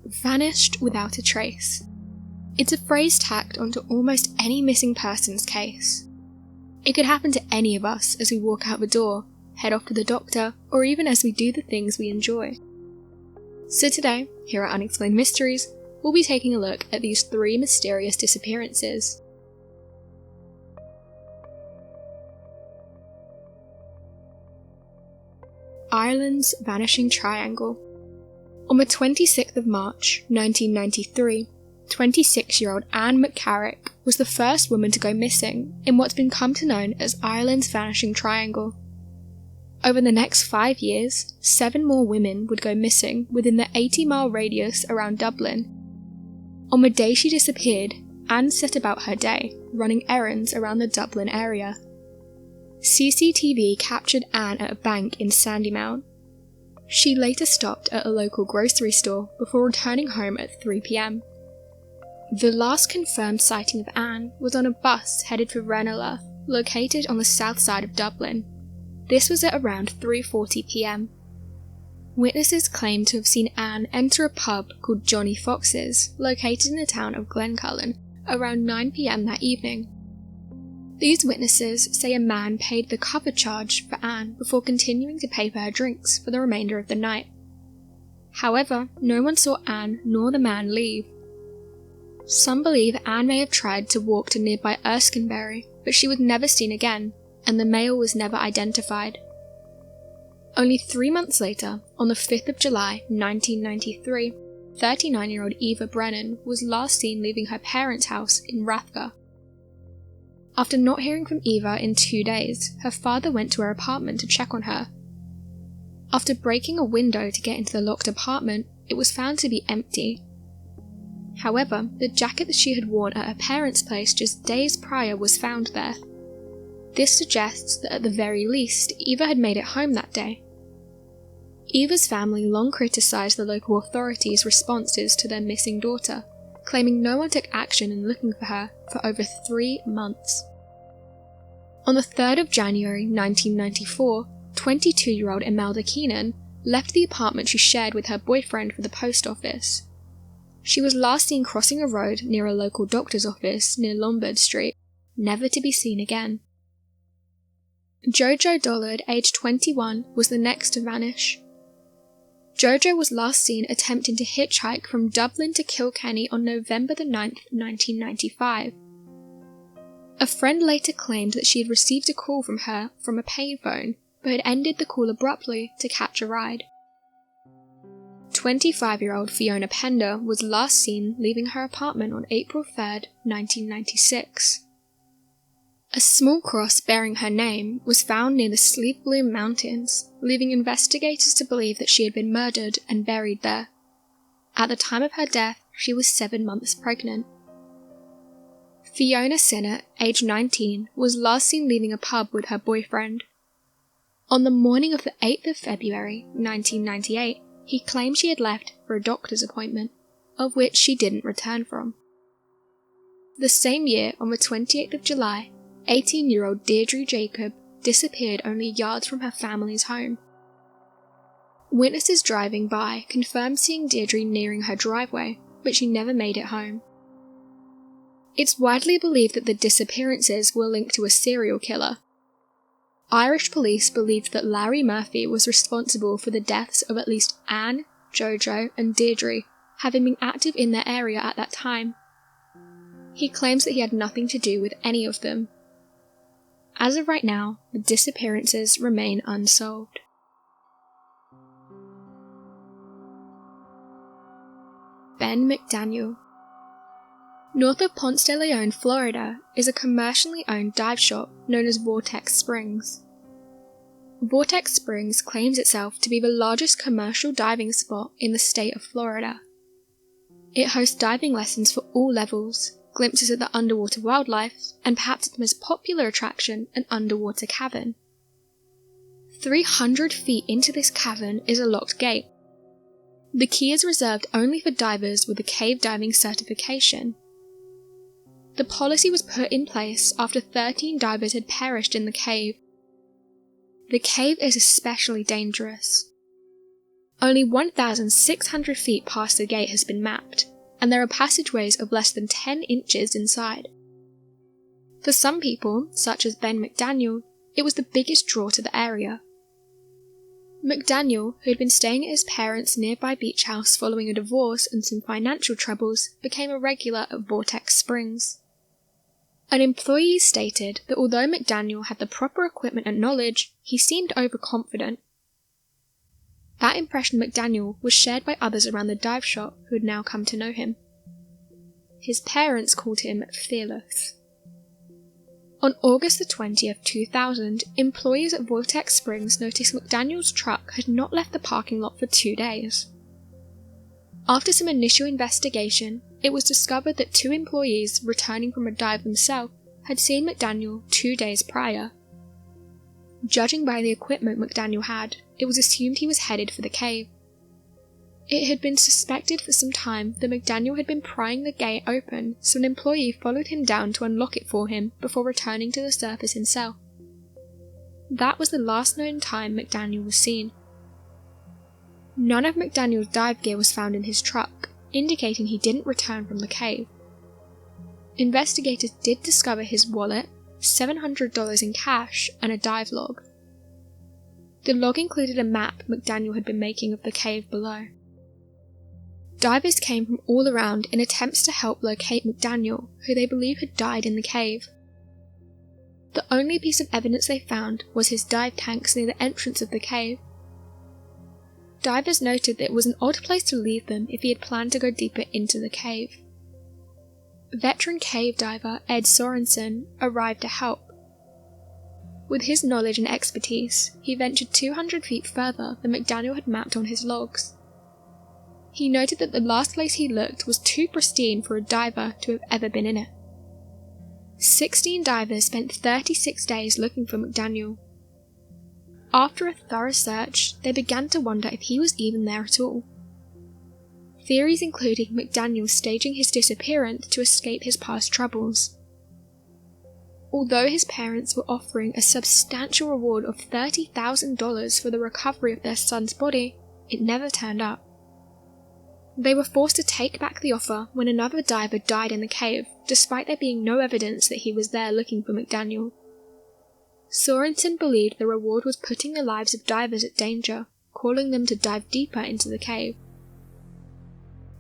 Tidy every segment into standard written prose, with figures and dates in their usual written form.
vanished without a trace. It's a phrase tacked onto almost any missing person's case. It could happen to any of us as we walk out the door, head off to the doctor, or even as we do the things we enjoy. So today, here at Unexplained Mysteries, we'll be taking a look at these 3 mysterious disappearances. Ireland's Vanishing Triangle. On the 26th of March, 1993, 26-year-old Anne McCarrick was the first woman to go missing in what's been come to known as Ireland's Vanishing Triangle. Over the next 5 years, 7 more women would go missing within the 80-mile radius around Dublin. On the day she disappeared, Anne set about her day, running errands around the Dublin area. CCTV captured Anne at a bank in Sandymount. She later stopped at a local grocery store before returning home at 3 p.m. The last confirmed sighting of Anne was on a bus headed for Ranelagh, located on the south side of Dublin. This was at around 3:40 p.m. Witnesses claimed to have seen Anne enter a pub called Johnny Fox's, located in the town of Glencullen, around 9 p.m. that evening. These witnesses say a man paid the cover charge for Anne before continuing to pay for her drinks for the remainder of the night. However, no one saw Anne nor the man leave. Some believe Anne may have tried to walk to nearby Erskinbury, but she was never seen again, and the male was never identified. Only 3 months later, on the 5th of July 1993, 39-year-old Eva Brennan was last seen leaving her parents' house in Rathgar. After not hearing from Eva in 2 days, her father went to her apartment to check on her. After breaking a window to get into the locked apartment, it was found to be empty. However, the jacket that she had worn at her parents' place just days prior was found there. This suggests that at the very least, Eva had made it home that day. Eva's family long criticised the local authorities' responses to their missing daughter, claiming no one took action in looking for her for over 3 months. On the 3rd of January 1994, 22-year-old Imelda Keenan left the apartment she shared with her boyfriend for the post office. She was last seen crossing a road near a local doctor's office near Lombard Street, never to be seen again. Jojo Dollard, aged 21, was the next to vanish. Jojo was last seen attempting to hitchhike from Dublin to Kilkenny on November the 9th, 1995. A friend later claimed that she had received a call from her from a payphone, but had ended the call abruptly to catch a ride. 25-year-old Fiona Pender was last seen leaving her apartment on April 3rd, 1996. A small cross bearing her name was found near the Sleep Bloom Mountains, leaving investigators to believe that she had been murdered and buried there. At the time of her death, she was 7 months pregnant. Fiona Sinnott, aged 19, was last seen leaving a pub with her boyfriend. On the morning of the 8th of February, 1998, he claimed she had left for a doctor's appointment, of which she didn't return from. The same year, on the 28th of July, 18-year-old Deirdre Jacob disappeared only yards from her family's home. Witnesses driving by confirmed seeing Deirdre nearing her driveway, but she never made it home. It's widely believed that the disappearances were linked to a serial killer. Irish police believed that Larry Murphy was responsible for the deaths of at least Anne, Jojo, and Deirdre, having been active in their area at that time. He claims that he had nothing to do with any of them. As of right now, the disappearances remain unsolved. Ben McDaniel. North of Ponce de Leon, Florida, is a commercially owned dive shop known as Vortex Springs. Vortex Springs claims itself to be the largest commercial diving spot in the state of Florida. It hosts diving lessons for all levels, glimpses at the underwater wildlife, and perhaps its most popular attraction, an underwater cavern. 300 feet into this cavern is a locked gate. The key is reserved only for divers with a cave diving certification. The policy was put in place after 13 divers had perished in the cave. The cave is especially dangerous. Only 1,600 feet past the gate has been mapped, and there are passageways of less than 10 inches inside. For some people, such as Ben McDaniel, it was the biggest draw to the area. McDaniel, who had been staying at his parents' nearby beach house following a divorce and some financial troubles, became a regular at Vortex Springs. An employee stated that although McDaniel had the proper equipment and knowledge, he seemed overconfident. That impression McDaniel was shared by others around the dive shop who had now come to know him. His parents called him fearless. On August the 20th, 2000, employees at Vortex Springs noticed McDaniel's truck had not left the parking lot for 2 days. After some initial investigation, it was discovered that 2 employees returning from a dive themselves had seen McDaniel 2 days prior. Judging by the equipment McDaniel had, it was assumed he was headed for the cave. It had been suspected for some time that McDaniel had been prying the gate open, so an employee followed him down to unlock it for him before returning to the surface himself. That was the last known time McDaniel was seen. None of McDaniel's dive gear was found in his truck, indicating he didn't return from the cave. Investigators did discover his wallet, $700 in cash, and a dive log. The log included a map McDaniel had been making of the cave below. Divers came from all around in attempts to help locate McDaniel, who they believe had died in the cave. The only piece of evidence they found was his dive tanks near the entrance of the cave. Divers noted that it was an odd place to leave them if he had planned to go deeper into the cave. Veteran cave diver Ed Sorensen arrived to help. With his knowledge and expertise, he ventured 200 feet further than McDaniel had mapped on his logs. He noted that the last place he looked was too pristine for a diver to have ever been in it. 16 divers spent 36 days looking for McDaniel. After a thorough search, they began to wonder if he was even there at all. Theories including McDaniel staging his disappearance to escape his past troubles. Although his parents were offering a substantial reward of $30,000 for the recovery of their son's body, it never turned up. They were forced to take back the offer when another diver died in the cave, despite there being no evidence that he was there looking for McDaniel. Sorensen believed the reward was putting the lives of divers at danger, calling them to dive deeper into the cave.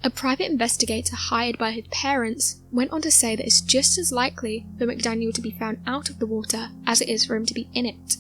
A private investigator hired by his parents went on to say that it's just as likely for McDaniel to be found out of the water as it is for him to be in it.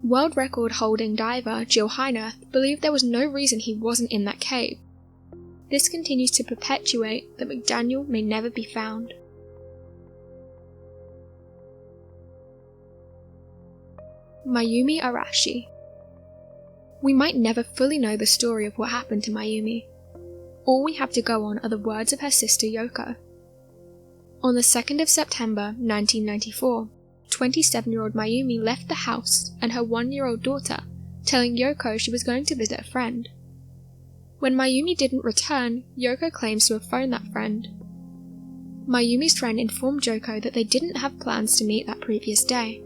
World record holding diver Jill Heinert believed there was no reason he wasn't in that cave. This continues to perpetuate that McDaniel may never be found. Mayumi Arashi. We might never fully know the story of what happened to Mayumi. All we have to go on are the words of her sister Yoko. On the 2nd of September 1994, 27-year-old Mayumi left the house and her 1-year-old daughter, telling Yoko she was going to visit a friend. When Mayumi didn't return, Yoko claims to have phoned that friend. Mayumi's friend informed Yoko that they didn't have plans to meet that previous day.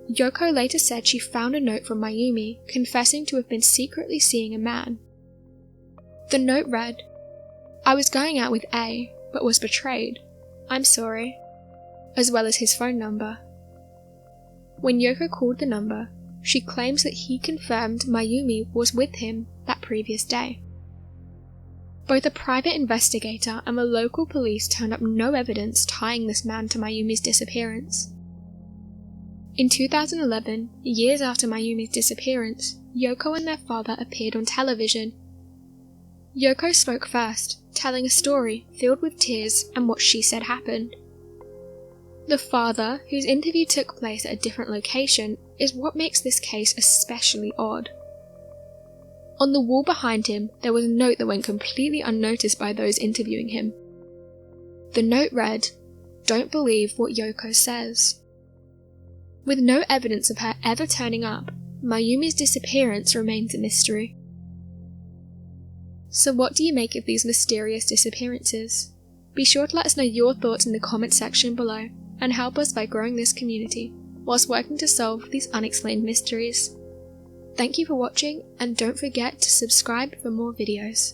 Yoko later said she found a note from Mayumi confessing to have been secretly seeing a man. The note read, "I was going out with A, but was betrayed. I'm sorry," as well as his phone number. When Yoko called the number, she claims that he confirmed Mayumi was with him that previous day. Both a private investigator and the local police turned up no evidence tying this man to Mayumi's disappearance. In 2011, years after Mayumi's disappearance, Yoko and their father appeared on television. Yoko spoke first, telling a story filled with tears and what she said happened. The father, whose interview took place at a different location, is what makes this case especially odd. On the wall behind him, there was a note that went completely unnoticed by those interviewing him. The note read, "Don't believe what Yoko says." With no evidence of her ever turning up, Mayumi's disappearance remains a mystery. So what do you make of these mysterious disappearances? Be sure to let us know your thoughts in the comment section below, and help us by growing this community, whilst working to solve these unexplained mysteries. Thank you for watching, and don't forget to subscribe for more videos.